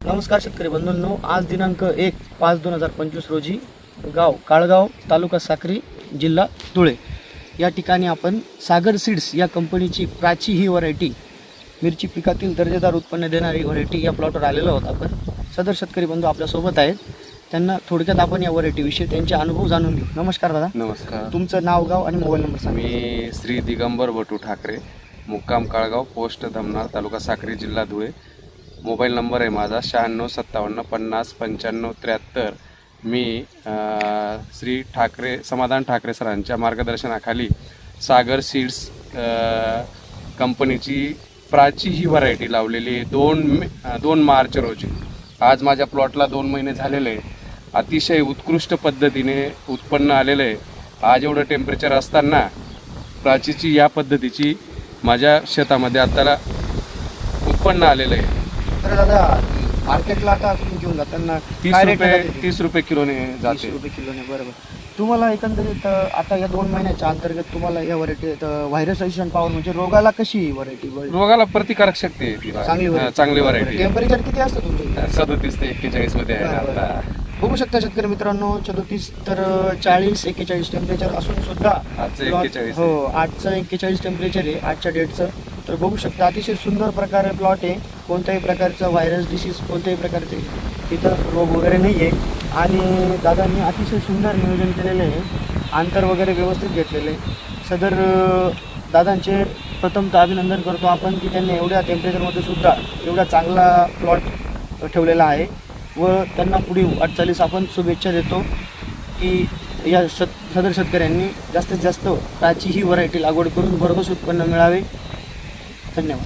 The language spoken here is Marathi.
नमस्कार शेतकरी बंधूंनो, आज दिनांक 1/5/2025 रोजी गाव काळगाव, तालुका साक्री, जिल्हा धुळे या ठिकाणी आपण सागर सीड्स या कंपनीची प्राची ही व्हरायटी, मिरची पिकातील दर्जेदार उत्पन्न देणारी व्हरायटी या प्लॉटवर आलेलो आहोत आपण. सदर शेतकरी बंधू आपल्यासोबत आहेत. त्यांना थोडक्यात आपण या व्हरायटीविषयी त्यांचे अनुभव जाणून घेऊ. नमस्कार दादा. नमस्कार. तुमचं नाव, गाव आणि मोबाईल नंबर सांगा. मी श्री दिगंबर बटू ठाकरे, मुक्काम काळगाव, पोस्ट धमनार, तालुका साक्री, जिल्हा धुळे. मोबाईल नंबर आहे माझा 9657509573. मी श्री ठाकरे समाधान ठाकरे सरांच्या मार्गदर्शनाखाली सागर सीड्स कंपनीची प्राची ही व्हरायटी लावलेली आहे 2 मार्च रोजी. आज माझ्या प्लॉटला 2 महिने झालेले आहे. अतिशय उत्कृष्ट पद्धतीने उत्पन्न आलेलं आहे. आज एवढं टेम्परेचर असताना प्राचीची या पद्धतीची माझ्या शेतामध्ये आताला उत्पन्न आलेलं आहे. तर दादा, मार्केटला आता तुम्ही घेऊन जाताना 30 रुपये किलोने जाते. 30 रुपये किलोने. बरोबर. तुम्हाला एकंदरीत आता या 2 महिन्याच्या अंतर्गत तुम्हाला या व्हरायटीत व्हायरस रेजिस्टंट पॉवर म्हणजे रोगाला कशी व्हरायटी? रोगाला प्रतिकारक शक्ती आहे तिला. चांगली व्हरायटी. टेम्परेचर किती असतं तुमचं? 37 ते 41 मध्ये आहे आता. बघू शकता शेतकरी मित्रांनो, 37 तर 40-41 टेम्परेचर असून सुद्धा आजचं 41. हो, आजचं 41 टेम्परेचर आहे आजच्या डेटचं. तर बघू शकता अतिशय सुंदर प्रकारे प्लॉट आहे. कोणत्याही प्रकारचं व्हायरस डिसीज, कोणत्याही प्रकारचे इथं रोग वगैरे नाही आहे. आणि दादांनी अतिशय सुंदर नियोजन केलेलं आहे. अंतर वगैरे व्यवस्थित घेतलेलं आहे. सदर दादांचे प्रथमतः अभिनंदन करतो आपण की त्यांनी एवढ्या टेम्परेचरमध्ये सुद्धा एवढा चांगला प्लॉट ठेवलेला आहे. व त्यांना पुढील वाटचालीस आपण शुभेच्छा देतो की या सदर शेतकऱ्यांनी जास्तीत जास्त प्राची ही व्हरायटी लागवड करून भरघोस उत्पन्न मिळावे. धन्यवाद.